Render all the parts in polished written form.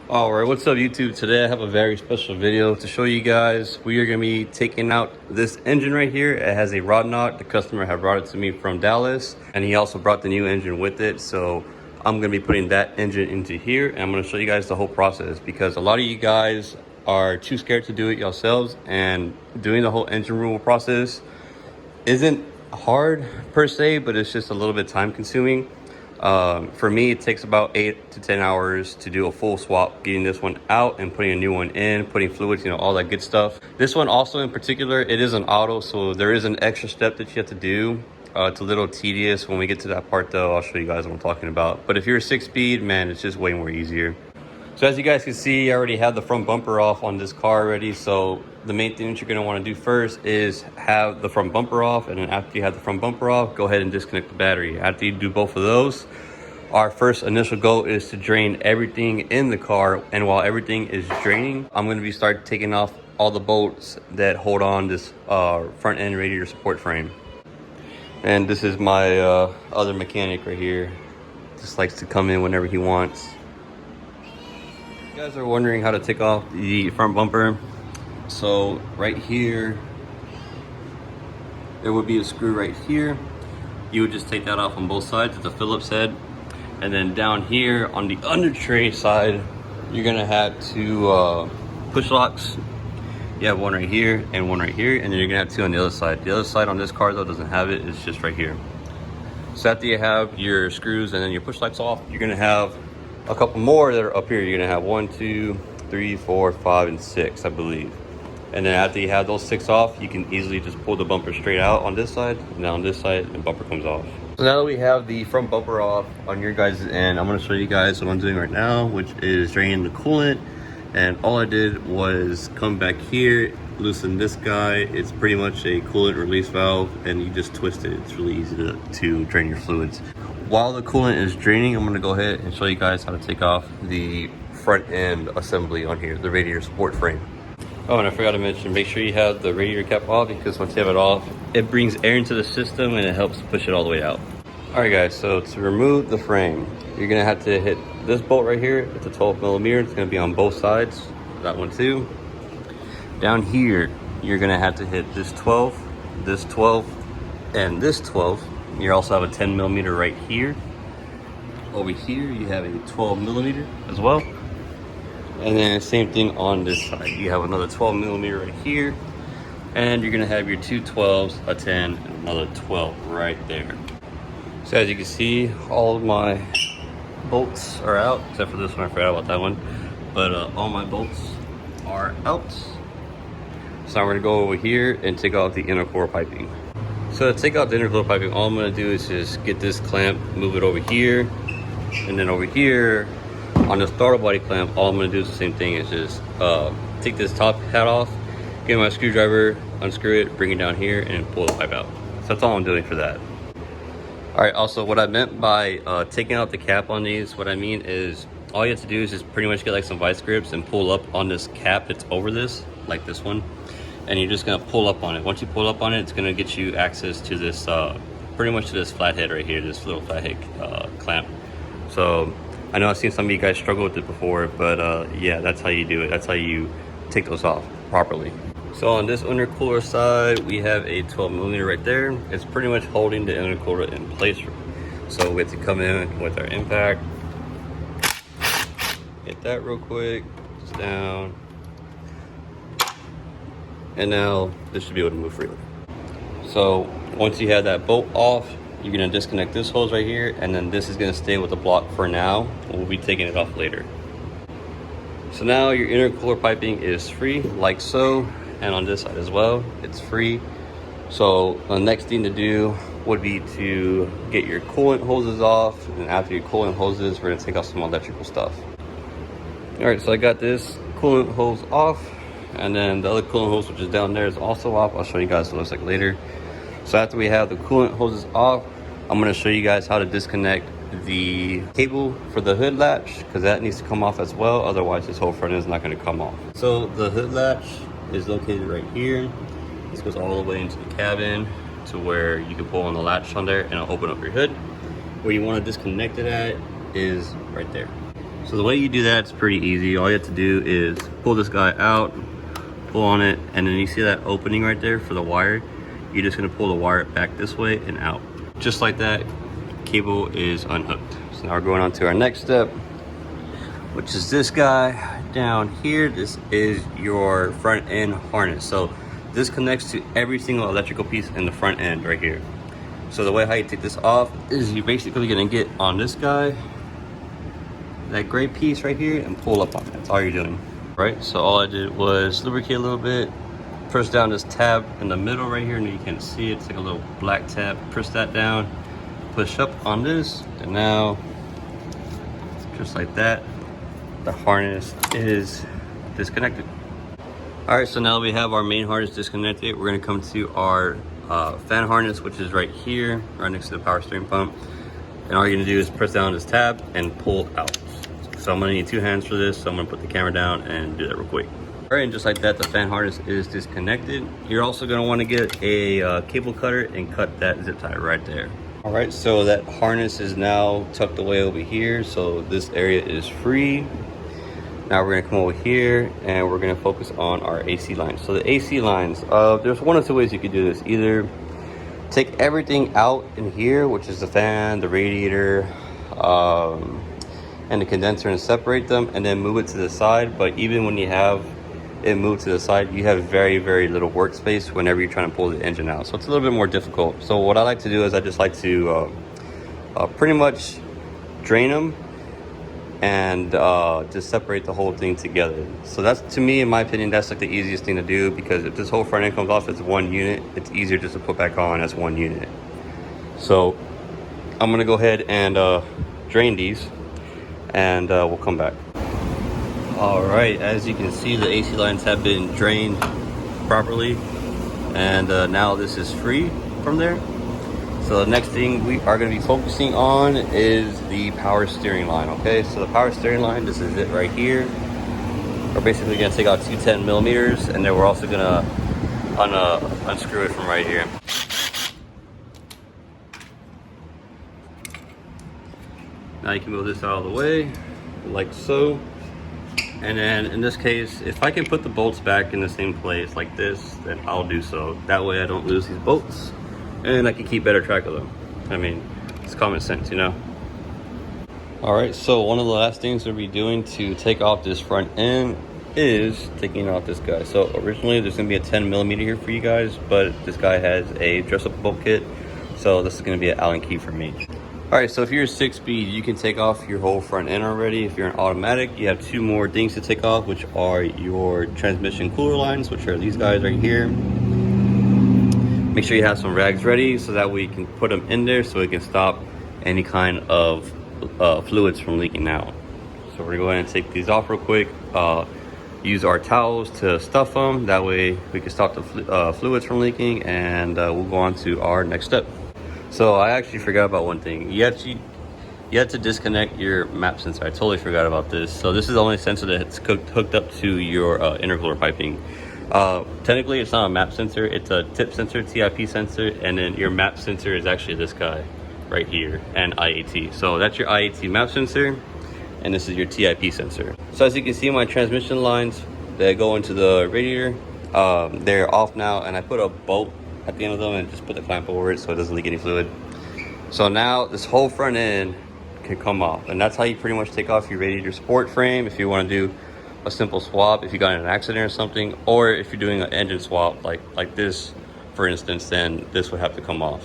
Alright, what's up YouTube? Today I have a very special video to show you guys. We are going to be taking out this engine right here. It has a rod knot. The customer had brought it to me from Dallas, and he also brought the new engine with it. So I'm going to be putting that engine into here, and I'm going to show you guys the whole process, because a lot of you guys are too scared to do it yourselves, and doing the whole engine removal process isn't hard per se, but it's just a little bit time consuming. For me, it takes about 8 to 10 hours to do a full swap, getting this one out and putting a new one in, putting fluids, you know, all that good stuff. This one also in particular, it is an auto, so there is an extra step that you have to do. It's a little tedious. When we get to that part though, I'll show you guys what I'm talking about. But if you're a 6-speed, man, it's just way more easier. So as you guys can see, I already have the front bumper off on this car already. So the main thing that you're going to want to do first is have the front bumper off. And then after you have the front bumper off, go ahead and disconnect the battery. After you do both of those, our first initial goal is to drain everything in the car. And while everything is draining, I'm going to start taking off all the bolts that hold on this front end radiator support frame. And this is my other mechanic right here. Just likes to come in whenever he wants. You guys are wondering how to take off the front bumper. So right here, there would be a screw right here. You would just take that off on both sides. It's a Phillips head. And then down here on the under tray side, you're gonna have two push locks. You have one right here and one right here, and then you're gonna have two on the other side. The other side on this car though doesn't have it, it's just right here. So after you have your screws and then your push locks off, you're gonna have a couple more that are up here. You're gonna have 1, 2, 3, 4, 5, and 6, I believe. And then after you have those 6 off, you can easily just pull the bumper straight out on this side, and then on this side, the bumper comes off. So now that we have the front bumper off on your guys' end, I'm gonna show you guys what I'm doing right now, which is draining the coolant. And all I did was come back here, loosen this guy. It's pretty much a coolant release valve, and you just twist it. It's really easy to drain your fluids. While the coolant is draining, I'm gonna go ahead and show you guys how to take off the front end assembly on here, the radiator support frame. Oh, and I forgot to mention, make sure you have the radiator cap off, because once you have it off, it brings air into the system and it helps push it all the way out. All right guys, so to remove the frame, you're gonna have to hit this bolt right here. It's a 12mm, it's gonna be on both sides, that one too. Down here, you're gonna have to hit this 12, and this 12. You also have a 10mm right here. Over here, you have a 12mm as well. And then same thing on this side. You have another 12mm right here. And you're gonna have your two 12s, a 10, and another 12 right there. So as you can see, all of my bolts are out, except for this one, I forgot about that one. But all my bolts are out. So I'm gonna go over here and take off the inner core piping. So to take out the inner core piping, all I'm gonna do is just get this clamp, move it over here, and then over here on the throttle body clamp, all I'm gonna do is the same thing. Is just take this top hat off, get my screwdriver, unscrew it, bring it down here, and pull the pipe out. So that's all I'm doing for that. All right, also what I meant by taking out the cap on these, what I mean is all you have to do is just pretty much get like some vice grips and pull up on this cap that's over this, like this one. And you're just gonna pull up on it. Once you pull up on it, it's gonna get you access to this, pretty much to this flathead right here, this little flathead clamp. So I know I've seen some of you guys struggle with it before, but yeah, that's how you do it. That's how you take those off properly. So on this intercooler side, we have a 12mm right there. It's pretty much holding the intercooler in place. So we have to come in with our impact. Hit that real quick, just down. And now this should be able to move freely. So once you have that bolt off, you're gonna disconnect this hose right here, and then this is gonna stay with the block for now. We'll be taking it off later. So now your intercooler piping is free, like so, and on this side as well, it's free. So the next thing to do would be to get your coolant hoses off, and after your coolant hoses, we're gonna take off some electrical stuff. All right, so I got this coolant hose off, and then the other coolant hose, which is down there, is also off. I'll show you guys what it looks like later. So after we have the coolant hoses off, I'm gonna show you guys how to disconnect the cable for the hood latch, because that needs to come off as well. Otherwise, this whole front end is not gonna come off. So the hood latch is located right here. This goes all the way into the cabin to where you can pull on the latch on there and it'll open up your hood. Where you wanna disconnect it at is right there. So the way you do that is pretty easy. All you have to do is pull this guy out, pull on it, and then you see that opening right there for the wire. You're just gonna pull the wire back this way and out. Just like that, cable is unhooked. So now we're going on to our next step, which is this guy down here. This is your front end harness. So this connects to every single electrical piece in the front end right here. So the way how you take this off is you're basically gonna get on this guy, that gray piece right here, and pull up on it. That's all you're doing. Right, so all I did was lubricate a little bit, press down this tab in the middle right here, and you can see it's like a little black tab. Press that down, push up on this, and now, just like that, the harness is disconnected. All right, so now that we have our main harness disconnected, we're gonna come to our fan harness, which is right here, right next to the power steering pump. And all you're gonna do is press down this tab and pull out. So I'm gonna need 2 hands for this, so I'm gonna put the camera down and do that real quick. All right, and just like that, the fan harness is disconnected. You're also gonna wanna get a cable cutter and cut that zip tie right there. All right, so that harness is now tucked away over here, so this area is free. Now we're gonna come over here and we're gonna focus on our AC lines. So the AC lines, there's 1 or 2 ways you could do this. Either take everything out in here, which is the fan, the radiator, and the condenser, and separate them and then move it to the side. But even when you have it moved to the side, you have very, very little workspace whenever you're trying to pull the engine out. So it's a little bit more difficult. So what I like to do is I just like to pretty much drain them and just separate the whole thing together. So that's, to me, in my opinion, that's like the easiest thing to do, because if this whole front end comes off as 1 unit, it's easier just to put back on as 1 unit. So I'm gonna go ahead and drain these, and we'll come back. All right, as you can see, the AC lines have been drained properly, and now this is free from there. So the next thing we are going to be focusing on is the power steering line, okay? So the power steering line, this is it right here. We're basically going to take out 2 10mm, and then we're also going to unscrew it from right here. Now you can move this out of the way, like so. And then in this case, if I can put the bolts back in the same place like this, then I'll do so. That way I don't lose these bolts, and I can keep better track of them. I mean, it's common sense, you know? All right, so one of the last things we'll be doing to take off this front end is taking off this guy. So originally there's gonna be a 10mm here for you guys, but this guy has a dress-up bolt kit, so this is gonna be an Allen key for me. All right, so if you're a 6-speed, you can take off your whole front end already. If you're an automatic, you have 2 more things to take off, which are your transmission cooler lines, which are these guys right here. Make sure you have some rags ready, so that way you can put them in there so it can stop any kind of fluids from leaking out. So we're gonna go ahead and take these off real quick. Use our towels to stuff them. That way we can stop the fluids from leaking, and we'll go on to our next step. So I actually forgot about one thing. You have to disconnect your map sensor. I totally forgot about this. So this is the only sensor that's hooked up to your intercooler piping. Technically it's not a map sensor, it's a tip sensor, TIP sensor, and then your map sensor is actually this guy right here, and IAT. So that's your IAT map sensor, and this is your TIP sensor. So as you can see, my transmission lines that go into the radiator, they're off now, and I put a bolt at the end of them and just put the clamp over it so it doesn't leak any fluid. So now this whole front end can come off, and that's how you pretty much take off your radiator support frame if you want to do a simple swap, if you got in an accident or something, or if you're doing an engine swap like this, for instance, then this would have to come off.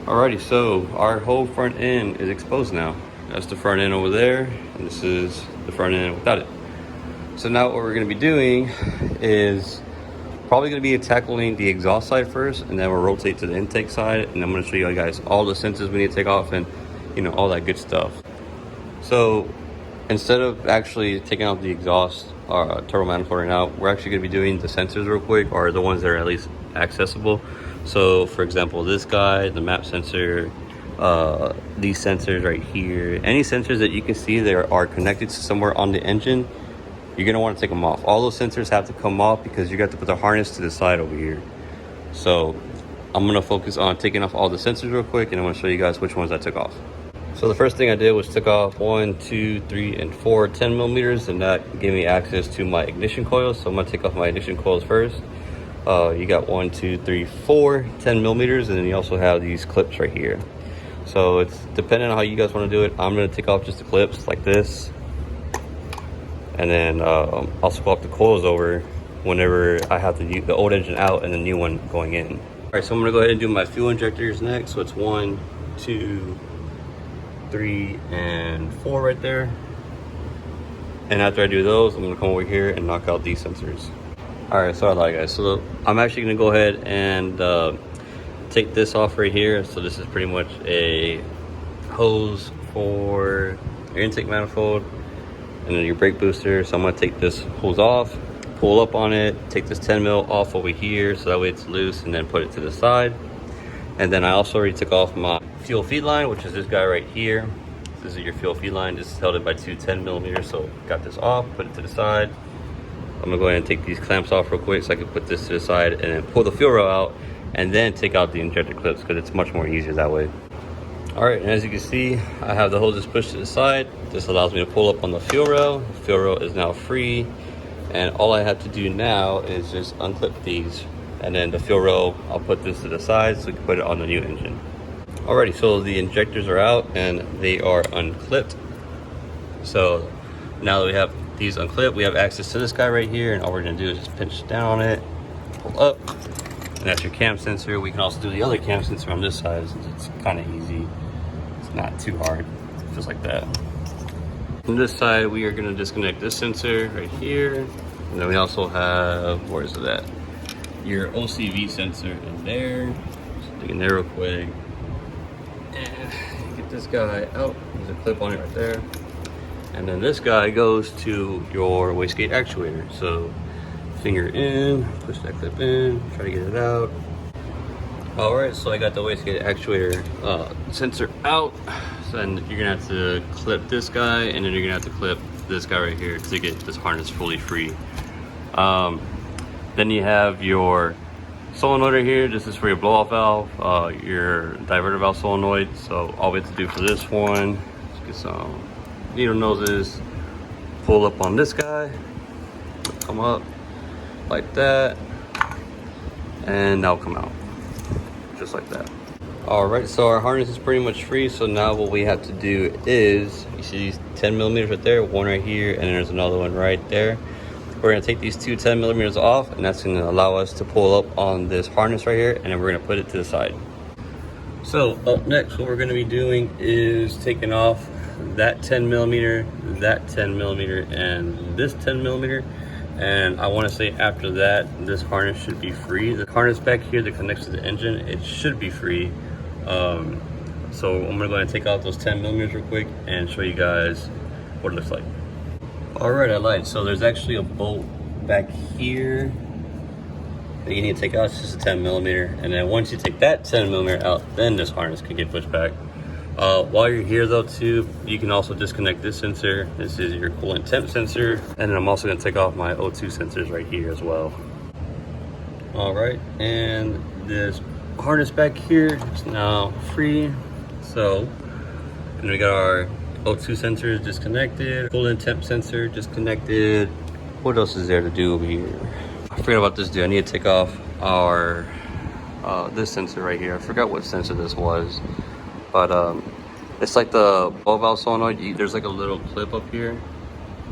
Alrighty, so our whole front end is exposed now. That's the front end over there, and this is the front end without it. So now what we're going to be doing is probably going to be tackling the exhaust side first, and then we'll rotate to the intake side, and I'm going to show you guys all the sensors we need to take off, and you know, all that good stuff. So instead of actually taking off the exhaust or turbo manifold right now, we're actually going to be doing the sensors real quick, or the ones that are at least accessible. So for example, this guy, the map sensor, these sensors right here, any sensors that you can see that are connected to somewhere on the engine, you're going to want to take them off. All those sensors have to come off because you got to put the harness to the side over here. So I'm going to focus on taking off all the sensors real quick, and I'm going to show you guys which ones I took off. So the first thing I did was took off 1, 2, 3, and 4 10 millimeters, and that gave me access to my ignition coils. So I'm gonna take off my ignition coils first. You got 1, 2, 3, 4 10 millimeters, and then you also have these clips right here. So it's depending on how you guys want to do it. I'm gonna take off just the clips like this, and then I'll swap the coils over whenever I have the old engine out and the new one going in. All right, so I'm gonna go ahead and do my fuel injectors next. So it's 1, 2, 3, and 4 right there. And after I do those, I'm gonna come over here and knock out these sensors. All right, sorry about that, guys. So I'm actually gonna go ahead and take this off right here. So this is pretty much a hose for your intake manifold and then your brake booster. So I'm gonna take this hose off, pull up on it, take this 10 mil off over here so that way it's loose, and then put it to the side. And then I also already took off my fuel feed line, which is this guy right here. This is your fuel feed line. This is held in by 2 10 millimeters. So got this off, put it to the side. I'm gonna go ahead and take these clamps off real quick so I can put this to the side and then pull the fuel rail out and then take out the injector clips because it's much more easier that way. All right, and as you can see, I have the hoses pushed to the side. This allows me to pull up on the fuel rail. The fuel rail is now free. And all I have to do now is just unclip these. And then the fuel rail, I'll put this to the side so we can put it on the new engine. Alrighty, so the injectors are out and they are unclipped. So now that we have these unclipped, we have access to this guy right here, and all we're gonna do is just pinch down on it, pull up, and that's your cam sensor. We can also do the other cam sensor on this side since it's kind of easy. It's not too hard, just like that. On this side, we are gonna disconnect this sensor right here. And then we also have, where is it at? Your OCV sensor in there. Just dig in there real quick. And get this guy out. There's a clip on it right there. And then this guy goes to your wastegate actuator. So finger in, push that clip in, try to get it out. All right, so I got the wastegate actuator sensor out. So then you're gonna have to clip this guy, and then you're gonna have to clip this guy right here to get this harness fully free. Then you have your solenoid right here. This is for your blow-off valve, your diverter valve solenoid. So all we have to do for this one is get some needle noses, pull up on this guy, come up like that, and that'll come out just like that. All right, so our harness is pretty much free. So now what we have to do is, you see these 10 millimeters right there, one right here, and then there's another one right there. We're gonna take these 2 10 millimeters off, and that's gonna allow us to pull up on this harness right here, and then we're gonna put it to the side. So up next, what we're gonna be doing is taking off that 10 millimeter, that 10 millimeter, and this 10 millimeter. And I want to say after that, this harness should be free. The harness back here that connects to the engine, it should be free. So I'm gonna go ahead and take out those 10 millimeters real quick and show you guys what it looks like. All right, I lied. So there's actually a bolt back here that you need to take out. It's just a 10 millimeter. And then once you take that 10 millimeter out, then this harness can get pushed back. While you're here though too, you can also disconnect this sensor. This is your coolant temp sensor. And then I'm also gonna take off my O2 sensors right here as well. All right, and this harness back here is now free. So, and we got our O2 sensors disconnected, coolant temp sensor disconnected. What else is there to do over here? I forgot about this dude. I need to take off our, this sensor right here. I forgot what sensor this was. But it's like the blow valve solenoid. There's like a little clip up here,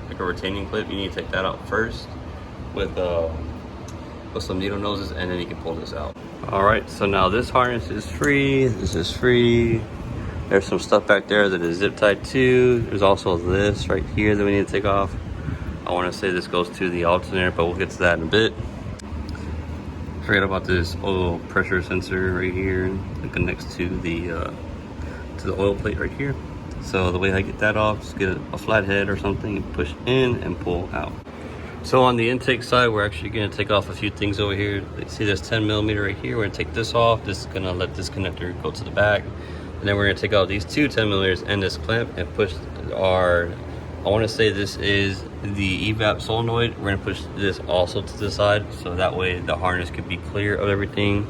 like a retaining clip. You need to take that out first with some needle noses, and then you can pull this out. All right, so now this harness is free. This is free. There's some stuff back there that is zip tied to. There's also this right here that we need to take off. I want to say this goes to the alternator, but we'll get to that in a bit. Forget about this oil pressure sensor right here that connects to the oil plate right here. So the way I get that off is get a flat head or something, push in and pull out. So on the intake side, we're actually going to take off a few things over here. You see this 10 millimeter right here. We're going to take this off. This is going to let this connector go to the back. And then we're going to take out these 2 10 millimeters and this clamp and push our, I want to say this is the evap solenoid. We're going to push this also to the side, so that way the harness could be clear of everything.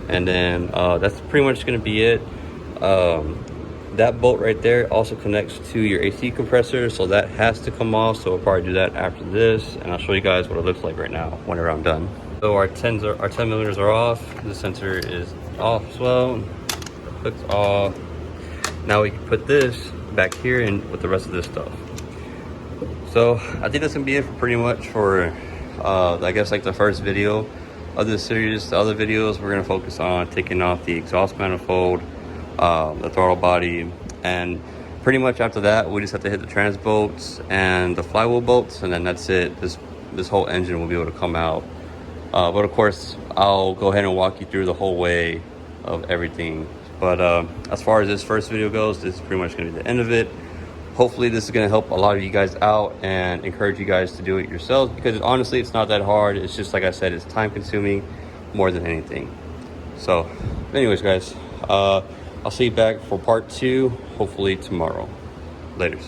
And then that's pretty much going to be it. that bolt right there also connects to your AC compressor, so that has to come off. So we'll probably do that after this, and I'll show you guys what it looks like right now whenever I'm done. So our 10 millimeters are off. The sensor is off as well. Hook's off. Now we can put this back here and with the rest of this stuff. So I think that's gonna be it for pretty much for I guess like the first video of this series. The other videos we're gonna focus on taking off the exhaust manifold, the throttle body, and pretty much after that we just have to hit the trans bolts and the flywheel bolts, and then that's it. This whole engine will be able to come out. But of course I'll go ahead and walk you through the whole way of everything. But as far as this first video goes, this is pretty much gonna be the end of it. Hopefully this is going to help a lot of you guys out and encourage you guys to do it yourselves, because honestly it's not that hard. It's just, like I said, it's time consuming more than anything. So anyways guys, I'll see you back for part 2 hopefully tomorrow. Laters.